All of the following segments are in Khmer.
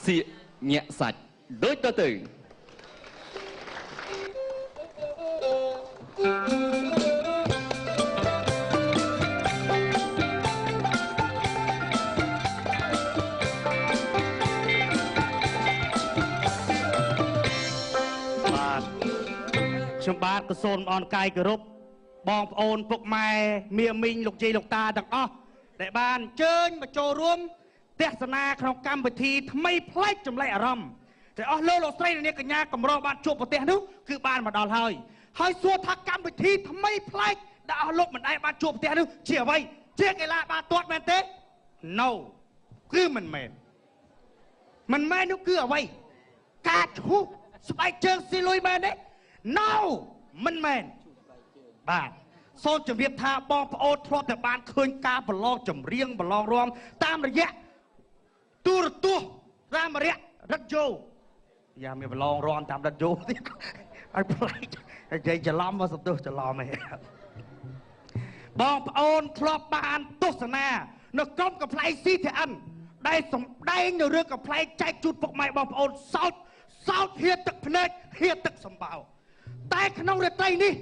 សៀកញាក់សាច់ដូចតទៅខ្ញុំបាទក៏សូមអរកាយគោរពបងប្អូនពុកម៉ែមាមីងលោកយាយលោកតាទាំងអស់ដែលបានអញ្ជើញមកចូលរួមទស្សនាក្នុងកម្មវិធីថ្មីប្លែកចម្លែកអារម្មណ៍តែអស់លោកស្រីនិងកញ្ញាកម្របានជួបប្រទេសនោះគឺបានមកដល់ហើយសួរថាកម្មវិធីថ្មីប្លែកដែលអស់លោកមិនដែលបានជួបប្រទេសនោះជាអ្វីជាកីឡាបាល់ទាត់មែនទេ No គឺមិនមែននោះគឺអ្វីការឈូសស្បែកជើងស៊ីលុយមែនទេ No មិនមែនបាទសូមជម្រាបថាបងប្អូនធ្លាប់តែបានឃើញការប្រឡងចម្រៀងប្រឡងរាំតាមរយៈទូរទស្សន៍តាមរយៈរថយន្តយ៉ាមានប្រឡងរាំតាមរថយន្តទៀតឲ្យប្លែកនិយាយច្រឡំមកសន្ទុះច្រឡំឯងបងប្អូនធ្លាប់បានទស្សនានៅក្រុមកំ pl ែង CTN ដែលសម្ដែងនៅរឿងកំ pl ែងចែកជូនពុកម៉ែបងប្អូនសោតហៀទឹកភ្នែកហៀទឹកសម្បោតែក្នុងរាត្រីនេះ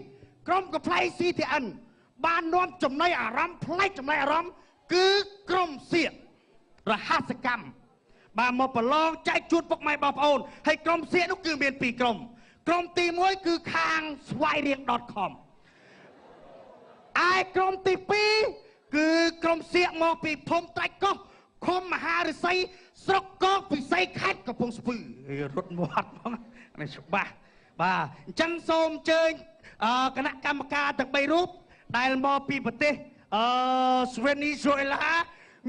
ក្រុមកំ pl ែង CTN បាននាំចំណីអារម្មណ៍ប្លែកចំណីអារម្មណ៍គឺក្រុមសៀករហស្សកម្មបានមកប្រឡងចែកជូនពុកម៉ែបងប្អូនហើយក្រុមសៀកនោះគឺមាន2ក្រុមទី1គឺខាងស្វាយរៀង .com ឯក្រុមទី2គឺក្រុមសៀកមកពីភូមិត្រាច់កោះឃុំមហារិស័យស្រុកកោះពិសីខេត្តកំពង់ស្ពឺរត់មាត់ផងនេះច្បាស់បាទអញ្ចឹងសូមអញ្ជើញគណៈកម្មការទាំង3រូបដែលមកពីប្រទេសស្វេនីស៊ុយអេឡា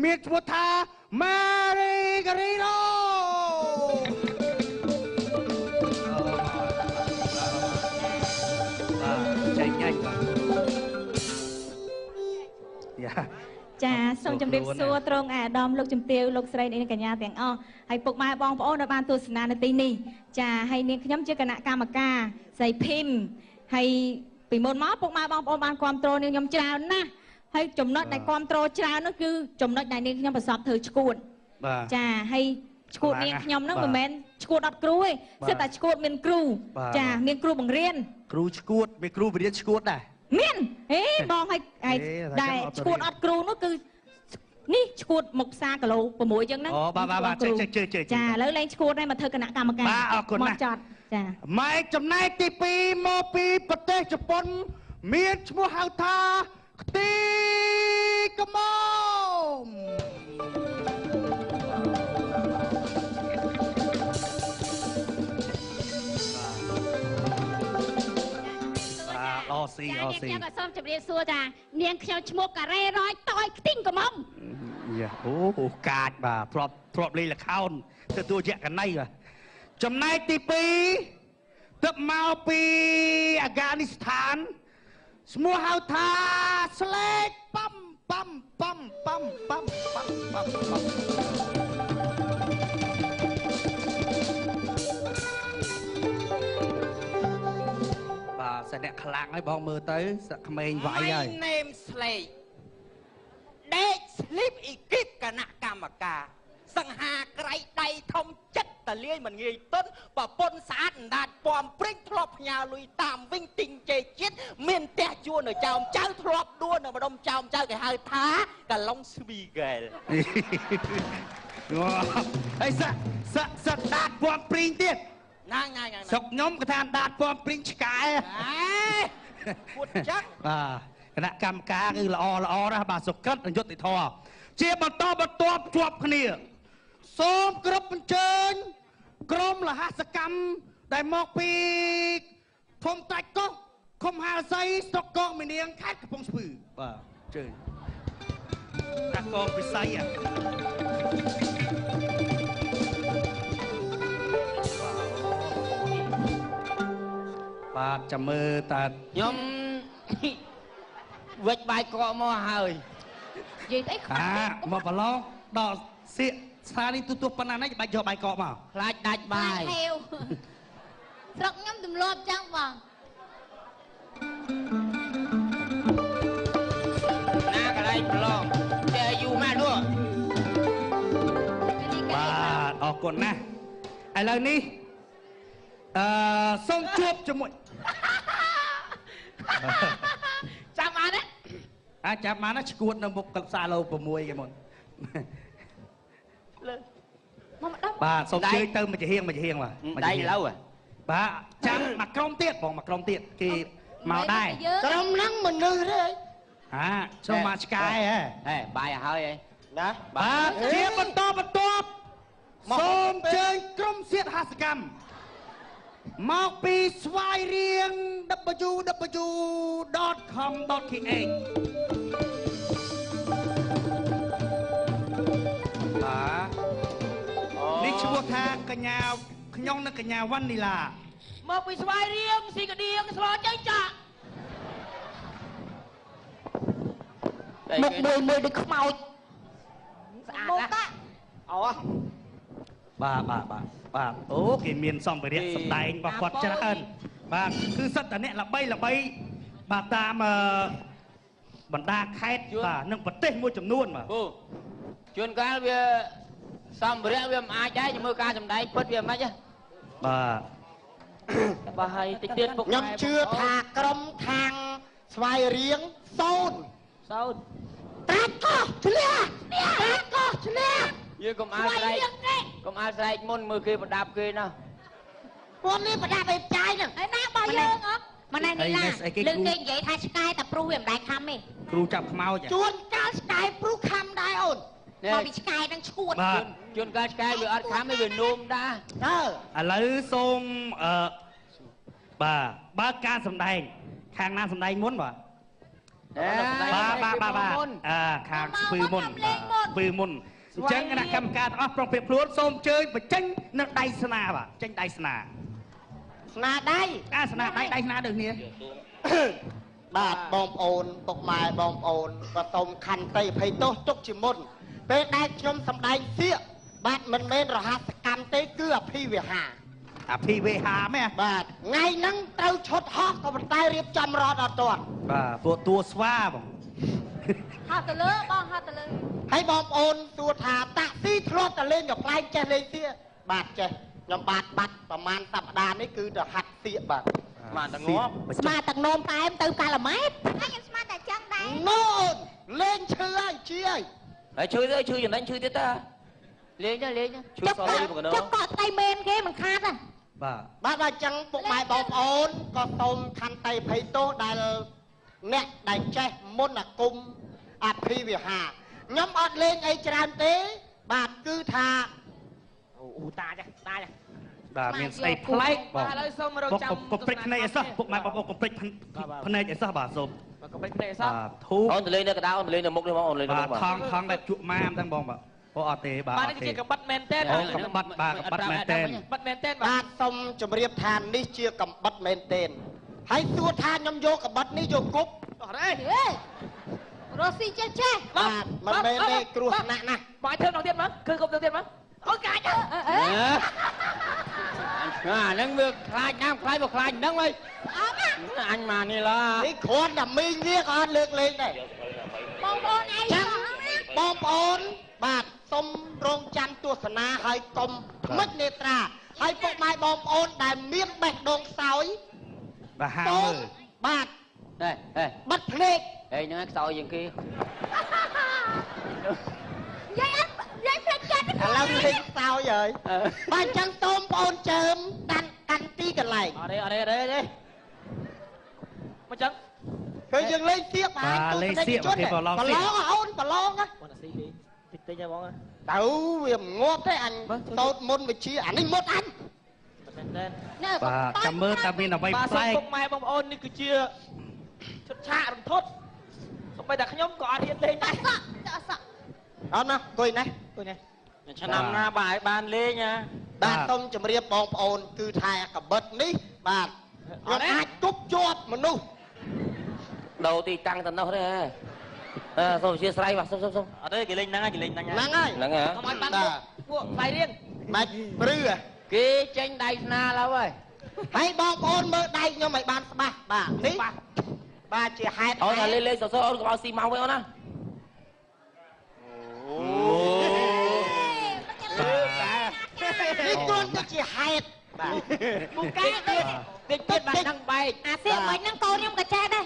មានឈ្មោះថា Margarito ចាញ់ចាសូមជម្រាបសួរត្រង់អាដាមលោកជំទាវលោកស្រីនិងកញ្ញាទាំងអស់ហើយពុកម៉ែបងប្អូនដែលបានទស្សនានៅទីនេះចាហើយនាងខ្ញុំជាគណៈកម្មការស្រីភីមហើយពីមុនមកពុកម៉ែបងប្អូនបានគ្រប់គ្រងនាងខ្ញុំច្រើនណាស់ហើយចំណុចដែលគ្រប់គ្រងច្រើននោះគឺចំណុចដែលនាងខ្ញុំប្រសពធ្វើឈួតចាហើយឈួតនាងខ្ញុំហ្នឹងមិនមែនឈួតអត់គ្រូទេសិតតែឈួតមានគ្រូចាមានគ្រូបង្រៀនគ្រូឈួតមានគ្រូបង្រៀនឈួតដែរមានបងហើយដែលឈួតអត់គ្រូនោះគឺនេះឈួតមុខផ្សារគីឡូ6ចឹងហ្នឹងអូបាទជើចាឥឡូវលែងឈួតហើយមកធ្វើគណៈកម្មការបាទអរគុណណាស់ចាម៉ែចំណែកទី2មកពីប្រទេសជប៉ុនមានឈ្មោះហៅថាខ្ទីកមុំអូស៊ីខ្ញុំក៏សូមជម្រាបសួរចានាងខ្ញុំឈ្មោះការ៉េរយតយខ្ទីងកមុំយ៉ាអូកាចបាទធ្លាប់លេងល្ខោនទទួលយក្ខណៃបាទចំណែកទី2ទឹកមកពីអាហ្គានីស្ថានឈ្មោះហៅថាស្លេកប៉ំបាទសិនអ្នកខ្លាំងហើយបងមើលទៅសក្មេងវាយហើយ My name Slate ដេក sleep អ៊ីគីបគណៈកម្មការសង្ហាក្រៃដៃធំចិត្តតលាយមិនងាយទុនប្រពន្ធស្អាតអណ្ដាតពំព្រិចធ្លាប់ផ្ញើលុយតាមវិញទិញជ័យជាតិមានផ្ទះជួលនៅចោមចៅធ្លាប់ដួលនៅម្ដុំចោមចៅគេហៅថាកាឡុងស្វីហ្គែលហើយសាក់ដាតពំព្រីងទៀតណាសុកខ្ញុំក៏ថាដាតពំព្រីងឆ្កែពួតចឹងបាទគណៈកម្មការគឺល្អណាស់បាទសុក្រិតយុត្តិធម៌ជាបន្តបន្ទាប់ជាប់គ្នាសូមគ្រប់អញ្ជើញក្រុមលហសកម្មដែលមកពីភូមិត្រាច់កោះឃុំហាស័យស្រុកកងមីនាងខេត្តកំពង់ស្ពឺបាទអញ្ជើញតាកងពិសីបាទចាំមើលតាខ្ញុំវិចបាយកកមកហើយនិយាយអីខ្លាចមកប្រឡងដល់សៀកស្ថានីយ៍ទូទស្សន៍ប៉ុណ្ណានេះបាច់យកបាយកកមកខ្លាចដាច់បាយស្រុកខ្ញុំទម្លាប់ចឹងបងណាកន្លែងប្រឡងចេះយូរមកនោះបាទអ អរគុណណាស់ឥឡូវនេះសូមជួបជាមួយចាំបានទេចាំបានណាឈួតនៅមុខកលសាឡូ6គេមុនលើមកម្ដងបាទសូមជើញទៅមួយជាហៀងបាទដៃឡូវបាទចាំមកក្រុមទៀតបងមកក្រុមទៀតគេមកដែរក្រុមហ្នឹងមនុស្សទេចូលមកឆ្កែហេបាយឲ្យហើយណាបាទជាបន្តសូមជើញក្រុមសៀតហាសកម្មមកពីស្វាយរៀង www.com.kh នេះឈ្មោះថាកញ្ញាខ្ញុំនិងកញ្ញាវ៉ាន់នីឡាមកពីស្វាយរៀងស៊ីកដៀងស្លចេញចាក់មុខមួយដូចខ្មោចស្អាតណាស់អូបាទអូគេមានសម្ភារៈសម្ដែងរបស់គាត់ច្រើនបាទគឺសិតតែអ្នកល្បីបាទតាមបណ្ដាខេត្តបាទនិងប្រទេសមួយចំនួនបាទជួនកាលវាសម្ភារៈវាមិនអាចដែរជាមួយការសម្ដែងពិតវាមិនខ្មិចបាទហើយតិចទៀតពុកខ្ញុំជឿថាក្រុមខាងស្វាយរៀងសូនត្រាច់កោះឆ្លះយើងកុំអាលស្រែកមុនមើលគេប្រដាប់គេណាពួកនេះប្រដាប់ឲ្យចាយហ្នឹងហើយណាបើយើងអត់ម៉ណែនេះឡាលើគេនិយាយថាឆ្កែតែព្រុសវាមិនដែរខំទេគ្រូចាប់ខ្មោចជួនកាលឆ្កែព្រុសខំដែរអូនមកពីឆ្កែនឹងឈួតជួនកាលឆ្កែវាអត់ខំទេវានោមដែរឥឡូវសូមបាទបើការសម្ដែងខាងណាសម្ដែងមុនបាទខាងស្ពឺមុនអញ្ចឹងគណៈកម្មការទាំងអស់ប្រុងប្រៀបខ្លួនសូមអញ្ជើញបញ្ចេញនៅដៃស្នាបាទចេញដៃស្នាដៃស្នាដៃស្នាដូចគ្នាបាទបងប្អូនពុកម៉ែបងប្អូនក៏សូមខន្តីអភ័យទោសទុកជាមុនពេលដែលខ្ញុំសម្ដែងសៀកបាទមិនមែនរហស្សកម្មទេគឺអភិវិហាមែនបាទថ្ងៃហ្នឹងត្រូវឈុតហោះក៏ប៉ុន្តែរៀបចំរត់អត់ទាន់បាទពួកតួស្វាបងហត់ទៅលើហើយបងប្អូនសួរថាតាក់ស៊ីធ្លាប់តែលេងកំ pl ែងចេះលេងសៀកបាទចេះខ្ញុំបាត់ប្រហែលសប្តាហ៍នេះគឺទៅហាត់សៀកបាទស្មានតងប់ស្មានតងំតែមទៅកាឡម៉ែតខ្ញុំស្មានតែចឹងដែរនូនលេងឈឺហើយជាហើយឈឺចំណេញឈឺទៀតតាលេងឈឺសល់នេះបងកណោចុះកក់តៃមែនគេមិនខាតទេបាទអញ្ចឹងពុកម៉ែបងប្អូនក៏សូមខន្តីអភ័យទោសដែលអ្នកដែលចេះមុនអាគមអភិវិហាខ្ញុំអត់លេងអីច្រើនទេបាទគឺថាតាចាបាទមានស្អីប្លែកបងឥឡូវសូមរកចាំកុំព្រិចភ្នែកអីសោះពុកម៉ែបងប្អូនកុំព្រិចភ្នែកអីសោះបាទសូមកុំព្រិចភ្នែកអីសោះធូអូនទៅលេងនៅកណ្ដាលអូនទៅលេងនៅមុខនេះបងអូនលេងនៅមុខបាទថងដែលជក់ម៉ាមទាំងបងបាទអត់ទេបាទបាទនេះជាកបិតមែនតើកបិតបាទកបិតមែនតើបាទសូមជម្រាបថានេះជាកបិតមែនតើហើយសួរថាខ្ញុំយកកបិតនេះយកគប់អត់ទេរស់ស៊ីចេះបាទមិនមែនទេគ្រោះថ្នាក់ណាស់បាយធ្វើដល់ទៀតមកគឺគប់ទៅទៀតមកអូកាច់ហ្នឹងវាខ្លាចណាស់ខ្លាចមកខ្លាចហ្នឹងហើយអញមកនេះឡានេះគ្រាន់តែមីងវាក៏អត់លើកលែងដែរបងប្អូនឯងបងប្អូនបាទសូមរងចាំទស្សនាហើយកុំខ្មិចនេត្រាហើយពុកម៉ែបងប្អូនដែលមានបេះដូងខ្សោយបាទហាមើលបាទបិទភ្នែកហ្នឹងខ្សោយជាងគេយាយភ្លេចចិត្តឥឡូវលេងខ្សោយហើយបាទអញ្ចឹងសូមបងប្អូនជើមកាន់ទីកន្លែងអរេមកចឹងឃើញយើងលេងសៀកបាទលេងសៀកគេប្រឡងសៀកអូនប្រឡងណាបងស៊ីលេងតិចហ៎បងទៅវាងាប់ទេអញតូតមុនវិជាអានេះមុតអញមែនទេបាទចាំមើលតើមានអ្វីប្លែកពុកម៉ែបងប្អូននេះគឺជាឈុតឆាករន្ធត់សូម្បីតែខ្ញុំក៏អត់ហ៊ានលេងដែរអត់ណាអង្គុយនេះឆ្នាំណាបាទឲ្យបានលេងណាបាទសូមជម្រាបបងប្អូនគឺថាកបិតនេះបាទខ្ញុំអាចទប់ជាប់មនុស្សដូរទីតាំងទៅនោះទេសូមអធិស្ឋានបាទសូមអត់ទេគេលេងហ្នឹងហើយហ្នឹងហើយកុំឲ្យបានពួកស្វាយរៀងមិនព្រឺគេចេញដៃស្នាឡូវហើយបងប្អូនមើលដៃខ្ញុំឲ្យបានស្បាស់បាទនេះបាទជាហេតុអូនលេងសសរអូនកុំឲ្យស៊ីម៉ោងវិញអូនណាអ នេះគ្រាន់តែជាហេតុបាទពូកែតិចបាននឹងបែកអាសៀកមិញហ្នឹងកូនខ្ញុំក៏ចេះដែរ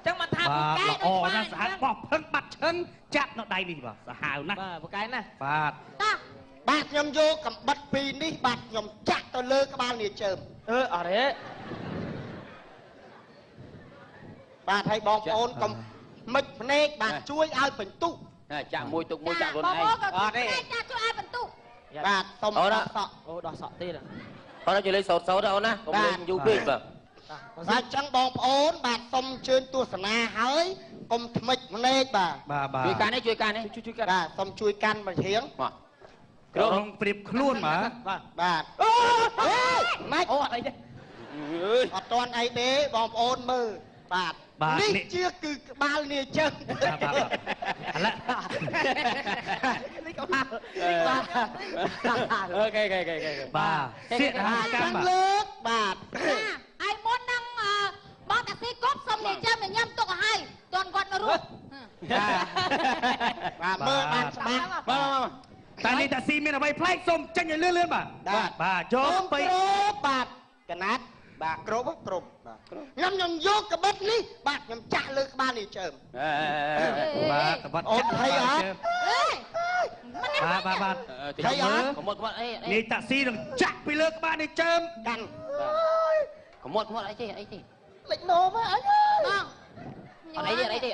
ចឹងមកថាពូកែអូណាស់សាហាវបោះផឹងបាត់ឈឹងចាក់នៅដៃនេះបាទសាហាវណាស់បាទពូកែណាបាទតោះបាទខ្ញុំយកកំបិតពីរនេះបាទខ្ញុំចាក់ទៅលើក្បាលនាជើងអរេបាទហើយបងប្អូនកុំមិចភ្នែកបាទជួយឲ្យបន្ទុកចាក់មួយទុកមួយចាក់ខ្លួនឯងអត់ទេចាក់ជួយឲ្យបន្ទុកបាទសុំដោះសក់ដោះសក់ទៀតគាត់ជួយលេងសោតសោតអូនណាកុំលេងយូរពេកបាទបាទចឹងបងប្អូនបាទសុំជឿនទស្សនាហើយកុំថ្មិចភ្នែកបាទជួយកាន់នេះជួយកាន់នេះជួយកាន់បាទសុំជួយកាន់មកធៀងបាទក្រុងព្រៀបខ្លួនបាទបាទអូម៉េចអូអត់អីទេអត់តន់អីទេបងប្អូនមើលបាទនេះជាគឺក្បាលនាជើងបាទឥឡូវនេះក្បាលអូខេបាទសៀកកម្មលើកបាទហើយមុននឹងបងតាស៊ីគប់សុំនាយចាំញ៉ាំទុកឲ្យតន់គាត់នៅរស់បាទមើលបានច្បាស់បាទតែនេះតាស៊ីមានអ្វីប្លែកសុំចេញឲ្យលឿនបាទបាទចូលទៅបាទកណាត់បាទគ្រប់បាទខ្ញុំយកកបិតនេះបាទខ្ញុំចាក់លើក្បាលនេះជើមបាទកបិតអូនថៃអត់បាទថៃអត់កមុតអីនេះតាស៊ីនឹងចាក់ពីលើក្បាលនេះជើមកាន់កមុតអីទេលេចនោមអើយបងអត់អីទេ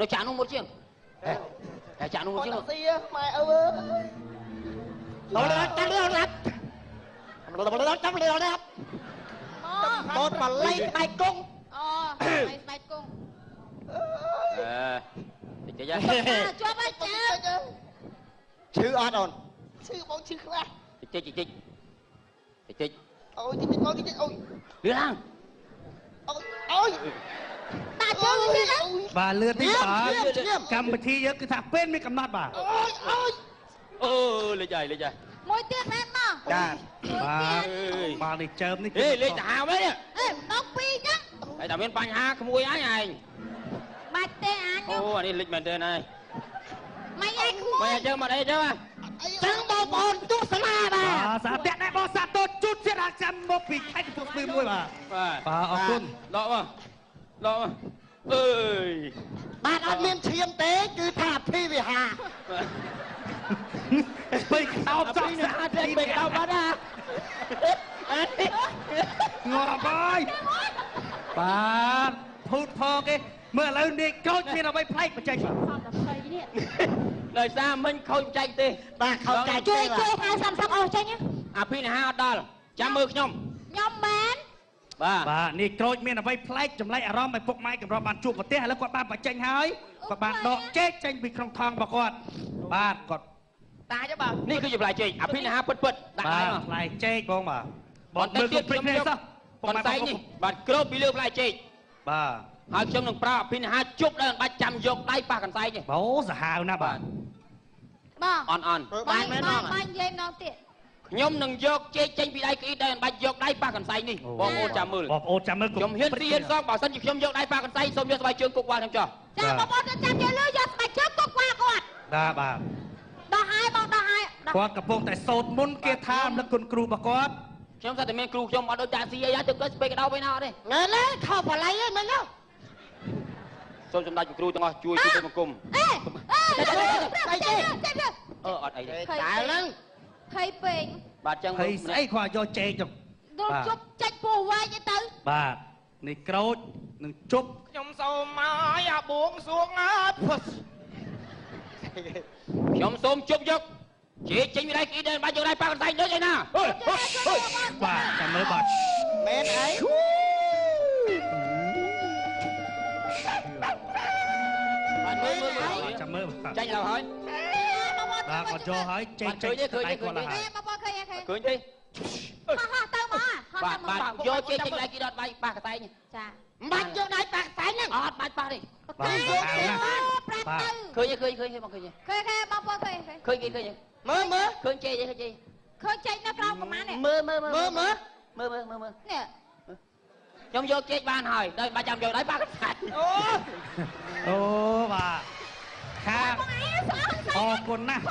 នៅចាក់នោះមួយជាងចាក់នោះមួយជាងតាស៊ីម៉ែអើដល់ចាំលឿនណាប់ចាំលឿនណាប់បតបល័យស្បែកគង់អូស្បែកគង់តិចជាប់ហើយចាឈឺអត់អូនឈឺបងឈឺខ្លះតិចអូយតិចអូយអូយលឿនឡើងអូយតាជើងទៀតបាទលឿននេះបាទកម្មវិធីយើងគឺថាពេលមានកំណត់បាទអូលេចហើយមួយទៀតមែនមកចាបាទនេះជើមនេះលេចសាហាវមែនដល់ពីរចឹងហើយតែមានបញ្ហាក្មួយអញបាច់ទេអញអូអានេះលេចមែនទេហើយមិនឯងក្មួយមិនអញ្ចឹងមកអីចឹងចឹងបងប្អូនទស្សនាបាទសាតាក់ដែរបងសាទរជូតទៀតចាំមកពីខេត្តពុស្ពឺមួយបាទអរគុណដកអើយបាទអត់មានឈាមទេគឺថាអភិវិហាស្ពេកដោបចោលស្អាតទេស្ពេកដោបបាត់ណាងប់ហើយបាទភូតផងគេមើលឥឡូវនេះកោចមានអ្វីប្លែកបច្ចេកដោយសារមិញខូចបច្ចេកទេបាទខូចបច្ចេកជួយហៅសំសំអស់ចេញអភិនិហាអត់ដល់ចាំមើលខ្ញុំមែនបាទនេះក្រូចមានអ្វីប្លែកចម្លែកអារម្មណ៍ឲ្យពុកម៉ែកម្របានជួបប្រទេសឥឡូវគាត់បានបញ្ចេញហើយគាត់បានដកចេកចេញពីក្នុងថងរបស់គាត់បាទគាត់តាចបាទនេះគឺជាផ្លែចេកអភិនិហាពិតដាក់ហើយផ្លែចេកបងបាទបងមើលគំព្រិចនេះសោះប៉ុន្តែនេះបាទក្រូចពីលើផ្លែចេកបាទហើយខ្ញុំនឹងប្រើអភិនិហាជប់ដល់បាច់ចាំយកដៃប៉ះកន្សែងទេអូសាហាវណាស់បាទបងអន់បានមែនបងបាញ់និយាយម្ដងទៀតខ្ញុំនឹងយកចេកចេញពីដៃក្អ៊ីដែលបាច់យកដៃប៉ះកន្សែងនេះបងប្អូនចាំមើលខ្ញុំហ៊ានរៀនសងបើសិនជាខ្ញុំយកដៃប៉ះកន្សែងសូមយកស្បែកជើងគុកវ៉ាល់ខ្ញុំចោះចាបងប្អូនចាំយកលឺយកស្បែកជើងគុកវ៉ាល់គាត់បាទដោះហើយបងដោះហើយគាត់កំពុងតែសូត្រមុនគេថារំលឹកគុណគ្រូរបស់គាត់ខ្ញុំថាតែមានគ្រូខ្ញុំអត់ដូចតាស៊ីអីទៅគាត់ស្ពេកដោបឯណាអត់ទេណែណែខោបល័យឯងមែនទេសូមសម្ដេចគ្រូទាំងអស់ជួយជួយបង្គំអីទេអត់អីទេតែហ្នឹងភ័យពេកបាទចឹងភ័យស្អីគាត់យកចេកទៅដល់ជប់ចាច់ពោះវែងទៅបាទនេះក្រូចនឹងជប់ខ្ញុំសូមឲ្យអាបួងសួងអត់ខ្ញុំសូមជប់យកចេកចេញពីដៃគីដែលបាច់យកដៃប៉ះកន្សែងដូចឯណាបាទចាំមើលបាទមែនអីបាទមើលចាំមើលចាញ់ដល់ហើយបាទគាត់យកហើយចេកចេញដៃគាត់ហើយបងប្អូនឃើញទេហោះទៅមកបាទយកចេកចេញដៃគីដល់ដៃប៉ះកន្សែងចាបាច់យកដៃប៉ះកន្សែងហ្នឹងអត់បាច់ប៉ះទេតែយកចេកប្រាប់ទៅឃើញបងឃើញបងប្អូនឃើញមើលឃើញចេកឃើញចេកនៅក្រោមប្រមាណនេះមើលនេះខ្ញុំយកចេកបានហើយដល់បាច់ចាំយកដៃប៉ះកន្សែងអូបាទខាអរគុណណាស់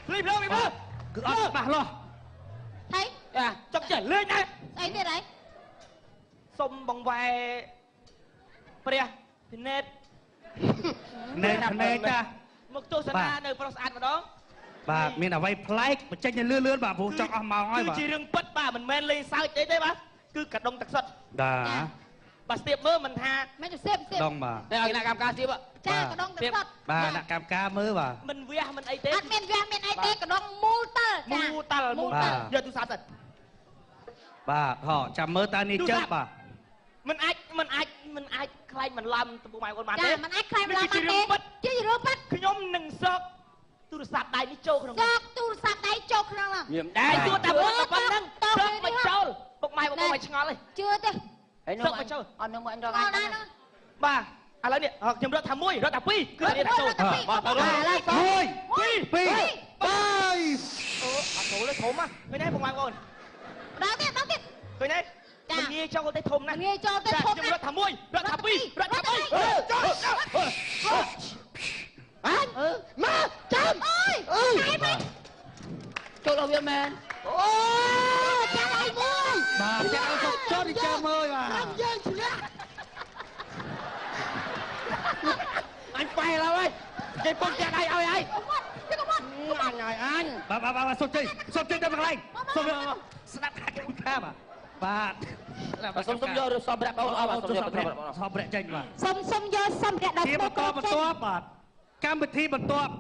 ភ្លេចគឺអត់ច្បាស់លាស់ ចុកចេះលេងណា អីទៀតហី សុំបងវ៉ែព្រះពិនេត ណែណែតា មកទស្សនានៅប្រុសស្អាតម្ដង បាទមានអ្វីប្លែកបញ្ចេញលឿនបាទព្រោះចង់អស់ម៉ោងហើយបាទ គឺជារឿងពិតបាទមិនមែនលេងសើចអីទេបាទគឺកដុងទឹកសុទ្ធ បាទ បាទស្ទាបមើលមិនថា មិនទៅសេប ដងបាទ តែឲ្យគណៈកម្មការស្ទាប ចាកដងទឹកសុទ្ធ បាទអ្នកកម្មការមើលបាទ មិនវះមិនអីទេ អត់មានវះមានអីទេកដងមូលតលចា មូតលយកទូរស័ព្ទទៅ បាទហោចាំមើលតើនេះចឹងបាទ មិនអាចខ្លាញ់មិនឡំទៅពុកម៉ែបងបានទេ ចាមិនអាចខ្លាយម្ល៉េះបានទេជារឿងប៉ិត ខ្ញុំនឹងសកទូរស័ព្ទដៃនេះចូលក្នុង សកទូរស័ព្ទដៃចូលក្នុងហ្នឹង ញៀមដែរទួតែមើលតែប៉ុណ្្នឹងសកមកចូលពុកម៉ែបងមិនឆ្ងល់ទេ ជឿទេ ហើយនោះមកចូលអត់នឹងមកអញរក អត់ដែរហ្នឹង បាទឥឡូវនេះខ្ញុំរត់ថា1រត់ថា2គឺនេះថាចូល បាទទៅ 1 2 3 អត់ចូលទេធំហ៎ឃើញទេពុកម៉ែបង ដល់ទៀត ឃើញទេមិនងាយចូលទេធំណាស់ ងាយចូលទៅធំ ខ្ញុំរត់ថា1រត់ថា2រត់ថា3ចូលអញមកចាំអើយចូលដល់វាមែន អូចាំឲ្យមួយ បាទចាក់សុកចុះđi chơiមើលបាទ តាមយើងឈ្នះ អញបែរហើយគេពុកចាក់ដៃឲ្យហើយ ទៅកុំ អញឲ្យអញ បាទសុកជិះទៅកន្លែងសុំស្ដាប់ខាងខាបាទបាទ សុំយកសំប្រាក់បងអស់បាទសុំយក សំប្រាក់ចេញបាទ សុំយកសម្ភារៈដល់ ជាបន្តបន្ទាប់បាទកម្មវិធីបន្ទាប់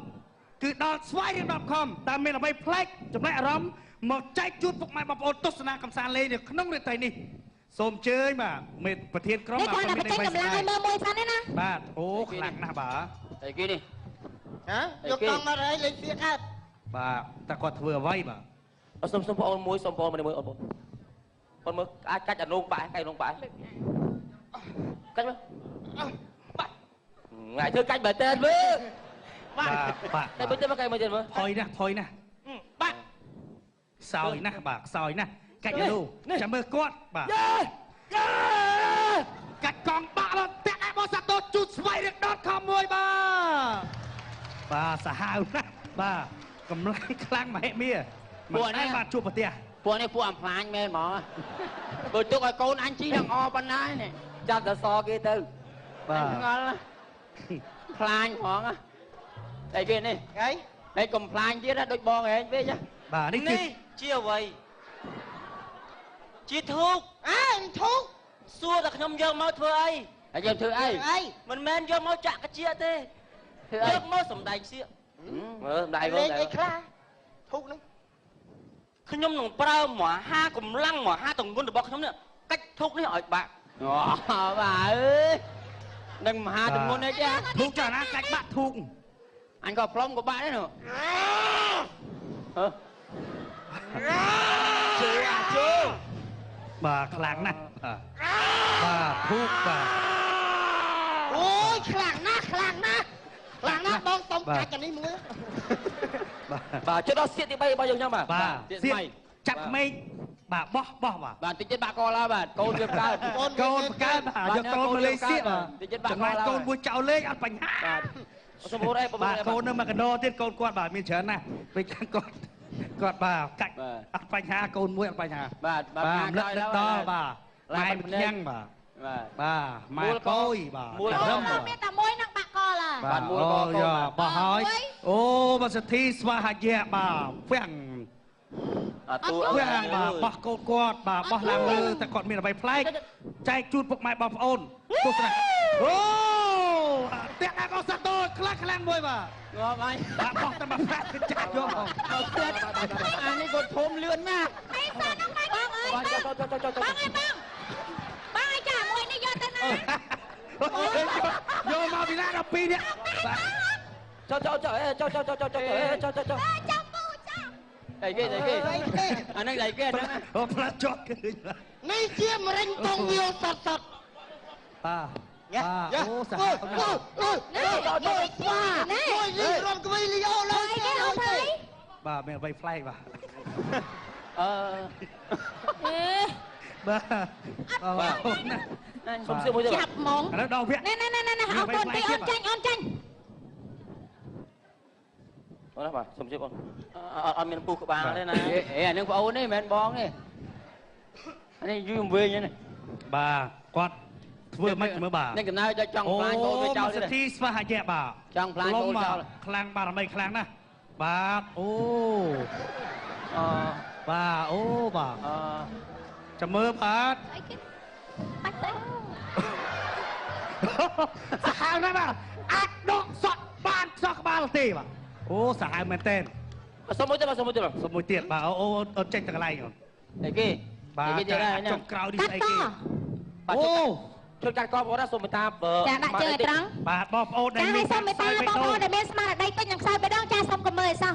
គឺដល់ស្វ័យរៀង .com តាមមានអ្វីប្លែកចំណេះអារម្មណ៍មកចែកជូនពុកម៉ែបងប្អូនទស្សនាកំសាន្តលេងនៅក្នុងរាត្រីនេះសូមអញ្ជើញបាទមេប្រធានក្រុម នេះគាត់តែបញ្ចេញកម្លាំងឲ្យមើលមួយសិនទេណា បាទអូខ្លាំងណាស់បាទ អីគេនេះ ហ៎យកកង់មកហើយលេងសៀកកើត បាទតែគាត់ធ្វើអ្វីបាទ សុំបងអូនមួយសុំបងអូនមួយអូនមើលអាចកាច់អានងបាក់កាច់អានងបាក់កាច់មើលបាក់ថ្ងៃធ្វើកាច់បើតើមើលបាក់តែបើទៅមកកាច់មើលទៀតមើល ថយណាស់បាក់ ខ្សោយណាស់បាទខ្សោយណាស់កាច់នោះចាំមើលគាត់បាទកាច់កង់បាក់ដល់តាក់ឯបោះសាទរជូតស្វ័យរៀង .com មួយបាទសាហាវណាស់បាទកម្លាំងខ្លាំងមហិមាពួកនេះបាទជួបប្រទេស ពួកនេះពួកអំផ្លាញមែនហ្មងបើទុកឲ្យកូនអញជីដល់អប៉ុណ្ណានេះចាប់តែសគេទៅ បាទ ឆ្ងល់ណាខ្លាញហ្មងតែគេនេះ ហី ហើយកុំខ្លាញទៀតណាដូចបងហែងពេកណា បាទនេះគឺជា អ្វីជាធូប អើធូប សួរតែខ្ញុំយកមកធ្វើអីហើយយើងធ្វើអី អី មិនមែនយកមកចាក់កាជាទេយកមកសំដែងសៀកមើលសំដែងមើ លេ ល ងអីខ្លះធូបហ្នឹង ខ្ញុំនឹងប្រើមហាកម្លាំងមហាទង្ងន់របស់ខ្ញុំនេះកាច់ធុកនេះឲ្យបាក់អូបាទអើយនឹងមហាទង្ងន់នេះចា ធូកចាណាកាច់បាក់ធូក អញក៏ផ្លុំក៏បាក់ដែរនោះជឿជឿ បាទខ្លាំងណាស់បាទធូកបាទ អូយខ្លាំងណាស់បងសុំកាច់អានេះមួយ បាទជិតដល់សៀកទី3របស់យើងខ្ញុំបាទ បាទ សៀក សៀ ថ្មី ចាប់ក្មេងបាទបោះបាទ បាទតិចទៀតបាក់កលហើយបាទកូនវាកើត កូនបកើតបាទយកកូនមកលេងសៀកបាទចំណែកកូនមួយចៅលេងអត់បញ្ហា បាទសម្បូរអី បាទកូននៅមកកដោទៀតកូនគាត់បាទមានច្រើនណាស់ពេលខាងគាត់បាទកាច់អត់បញ្ហាកូនមួយអត់បញ្ហា បាទ បាទលឹកដល់បាទម៉ែម្ខាំងបាទ បាទ បាទម៉ែកូយបាទ អូមានតែមួយនឹងបាក់កលហើយ បាទអូយ៉ាបោះហើយអូបសទ្ធិស្វាហយៈបាទវាំង អត់ទួ វាំងបាទបោះកូនគាត់បាទបោះឡើងលើតែគាត់មានអ្វីប្លែកចែកជូនពុកម៉ែបងប្អូនទស្សនាអូតាក់អកសាទរខ្លាំងមួយបាទ ងាប់ហើយ បាទបោះតែមកប្រាក់គឺចាក់យកមក អត់ទៀតអានេះគាត់ធំលឿនណាស់ អីសានឹងមិនបងអើយ បាទចុះ បងអើយបងអើយចាមួយនេះយកទៅណា យកមកពីណា12នេះបាទ ចុះ ចាំពូចា អីគេអាហ្នឹងអីគេហ្នឹង អូផ្លាត់ជាប់ឃើញ នេះជាមរិញកងវាសតបាទអូសាហាវ នេះស្វាមួយនេះរំក្វីលីអូឡើយ គេអត់ហើយ បាទមានអ្វីប្លែកបាទ អឺ អេ បាទ សុំសៀកមួយទៅ ចាប់ហ្មង ឥឡូវដល់វគ្គ ណែអរគុណពីអូនចាញ់អូនចាញ់ អូនណាបាទសុំជិះបងអត់មានពុះក្បាលទេណាអេអានឹងបងអូននេះមិនមែនបងទេអានេះយូរវិញនេះ បាទគាត់ធ្វើមិនមើលបាទ នេះកំណើចចង់ផ្លាញ់បងវាចោល សទ្ធីស្វះហយៈបាទ ចង់ផ្លាញ់បងចោល ខ្លាំងបារមីខ្លាំងណាស់បាទអូបាទអូបាទចាំមើលបាទ អីគេបាច់ទៅ សាហាវណាស់បាទអាចដកសក់បានសក់ក្បាលទេបាទអូសាហាវមែនតើ សុំមួយទៀតបាទសុំមួយទៀត សុំមួយទៀតបាទអូអូចេញទៅកន្លែងអូន អីគេ បាទ គេទៀតហើយ ចុងក្រោយនេះ កាត់ ស្អី ត គេអូ ជួយកាត់កបងណាសុំមេតា ចាដាក់ជើងឲ្យត្រង់ បាទបងប្អូន ចាឲ្យសុំមេត្តាបងប្អូនដែលមានស្មារតីពេញនឹងខ្សែបេះដូងចាសុំកុំមើលឲ្យសោះ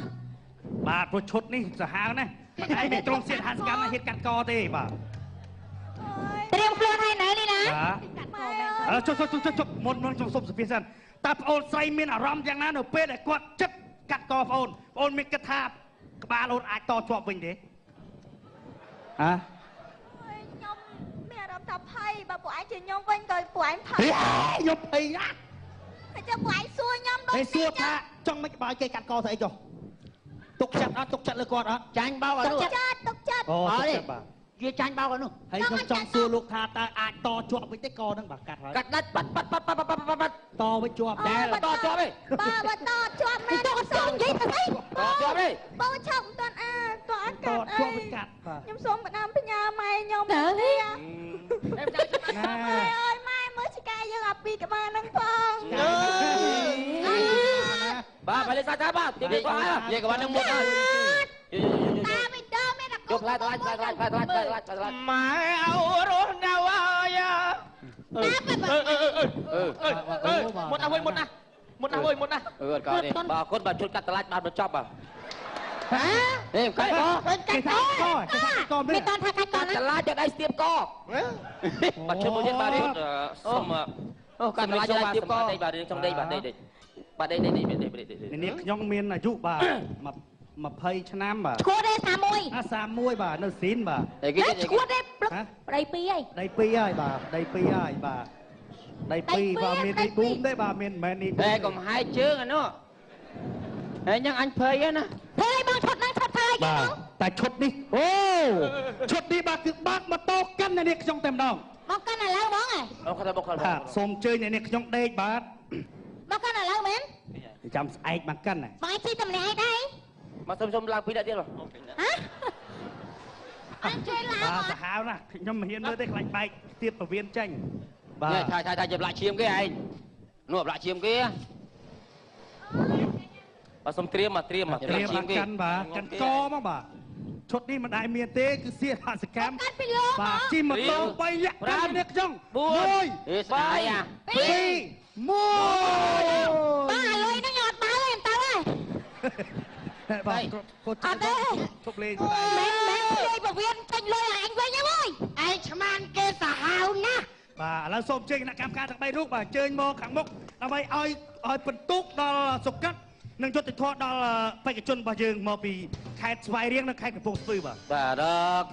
បាទព្រោះឈុតនេះសាហាវណាស់មិនឯងមានត្រង់សៀតហាត់សកម្មហ៊ានកាត់កទេបាទ ត្រៀមខ្លួនហើយនៅនេះណា បាទចុះមុនខ្ញុំសុំសុភាសិនតើប្អូនស្រីមានអារម្មណ៍យ៉ាងណានៅពេលដែលគាត់ចិត្តកាត់កប្អូនមានគិតថាក្បាលអូនអាចតជាប់វិញទេហ៎ ខ្ញុំមានអារម្មណ៍ថាភ័យបើពួកឯងជាខ្ញុំវិញក៏ពួកឯងភ័យ ខ្ញុំភ័យណាស់ ហើយចាំពួកឯងសួរខ្ញុំដូច ហើយសួរថាចង់មិនបើគេកាត់កស្អីចុះទុកចិត្តអត់ទុកចិត្តលើគាត់អត់ ចាញ់បោកអានោះ ទុកចិត្ត អូ អត់ ទុក ទេ ចិត្តបាទ វាចាញ់បោកអានោះ ហើយខ្ញុំចង់សួរលោកថាតើអាចតជាប់វិញទេកហ្នឹងបាទកាត់ហើយ កាត់ដាច់បាត់តវិញជាប់ ដែលតជាប់ទេ បើតជាប់មែនទៅសុំនិយាយទៅអី តជាប់ទេ បើឆាប់មិនទាន់តអត់ ត កាត់អី ជាប់វិញកាត់បាទ ខ្ញុំសូមក្តាមបញ្ញាម៉ែខ្ញុំទៅនេះ ណា ម៉ែអើយម៉ែមើលឆ្កែយើងអាពីក្បាលហ្នឹងផង បាទបើលេសាតាបាទទៀតក៏ហើយនិយាយក្បាលនឹងមុខហើយ តាវិញដើមមានតែ យកផ្លែថ្លៃម៉ែអោរស់នៅហើយមុនអើយមុនណាមុនអើយមុនណា អឺអត់កោទេបាទអរគុណបាទជួយកាត់ថ្លៃបាទបញ្ចប់បាទ ហ៎ នេះកាច់បោក គេថាកក មានតន់ថាកាច់តន់ណា ថ្លៃទៅដៃស្ទាបកបាទជួយមួយទៀតបាទសុំ អូកាត់ថ្លៃទៅទៀតបោក ដេកបាទចង់ដេកបាទដេកបាទដេក នេះខ្ញុំមានអាយុបាទ20ឆ្នាំបាទ ឈួតទេ31 31បាទនៅស៊ីនបាទ អីគេ ឈួតទេប្តី2ហើយ ដៃ2ហើយបាទដៃ2ហើយបាទដៃ2បាទមានដៃប៊ូមទេបាទមានមិនមែននេះ តែកុំហាយជើងអានោះហើយញ៉ាំអញភ័យណា ភ័យបងឈុតហ្នឹងឈុតហើយចឹង បាទតែឈុតនេះអូឈុតនេះបាទគឺបើកម៉ូតូកាន់នៅនេះខ្ញុំតែម្ដង មកកាន់ឥឡូវបងហ៎ អូខេបង បាទសូមអញ្ជើញនៅនេះខ្ញុំដេកបាទ មកកាន់ឥឡូវមែន ចាំស្អែកមកកាន់ណា បងឯងជិះតែម្នាក់ឯងដែរ មកសុំឡើងពីដាក់ទៀតបង ហ៎អញជួយឡើង បាទសាហាវណាស់ខ្ញុំមិនហ៊ានមើលទេខ្លាចបែកទៀតពវៀនចេញបាទ នេះថាជាប្លាក់ឈាមគេឯងនោះប្លាក់ឈាមគេ បាទសុំត្រៀមមកត្រៀមមក ត្រៀមមកកាន់បាទកាន់កមកបាទឈុតនេះមិនដែលមានទេគឺសៀតហសកម្ម កាន់ពីលោ បាទជិះម៉ូតូ3លាក់កាន់នេះខ្ញុំ អេស្ដាយអា 2 1 បងអាលុយហ្នឹងអត់បើទេទៅហើយ បាទកូន អត់ទេ ជប់លេង មែនជួយពវៀនចេញលុយឲ្យអញវិញហ្នឹងអើយឯងឆ្មានគេសាហាវណាស់ បាទឥឡូវសូមអញ្ជើញគណៈកម្មការទាំង3រូបបាទអញ្ជើញមកខាងមុខដើម្បីឲ្យបន្ទុកដល់សុកិតនិងយុទ្ធធម៌ដល់បេក្ខជនរបស់យើងមកពីខេត្តស្វាយរៀងនិងខេត្តកំពង់ស្ពឺបាទ បាទ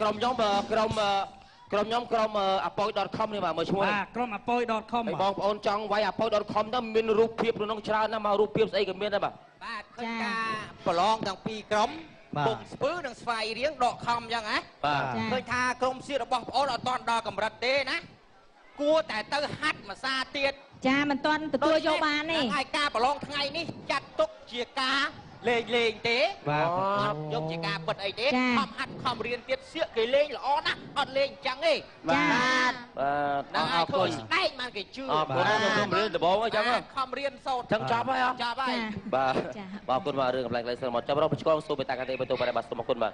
ក្រុមខ្ញុំក្រុមអប៉យ .com នេះបាទមើលឈ្មោះ បាទក្រុមអប៉យ .com ហើយបងប្អូនចង់វាយអប៉យ .com ទៅមានរូបភាពក្នុងច្រើនណាស់មករូបភាពស្អីក៏មានដែរបាទ បាទឃើញការប្រឡងទាំងពីរក្រុមពុកស្ពឺនិងស្វាយរៀងដកខំអញ្ចឹងណា បាទ ឃើញថាក្រុមសៀតរបស់បងប្អូនអត់ទាន់ដល់កម្រិតទេណាគួរតែទៅហាត់មួយសាទៀត ចាមិនទាន់ទទួលយកបានទេ ហើយការប្រឡងថ្ងៃនេះចាត់ទុកជាការលេងទេ បាទ អត់យកជាការពិតអីទេខំហាត់ខំរៀនទៀតសៀកគេលេងល្អណាស់អត់លេងអញ្ចឹងទេ បាទ ហ្នឹងហើយធ្វើស្ដែកមកគេជឿ អរគុណខ្ញុំរៀនដំបងអញ្ចឹង ខំរៀនសូត្រ ចឹងចប់ហើយចប់ហើយ បាទអរគុណបាទរឿងកំ pl ង សិនមកចាប់រកបច្កងសូមបេតាកាទេបន្ទូបាទសូមអរគុណបាទ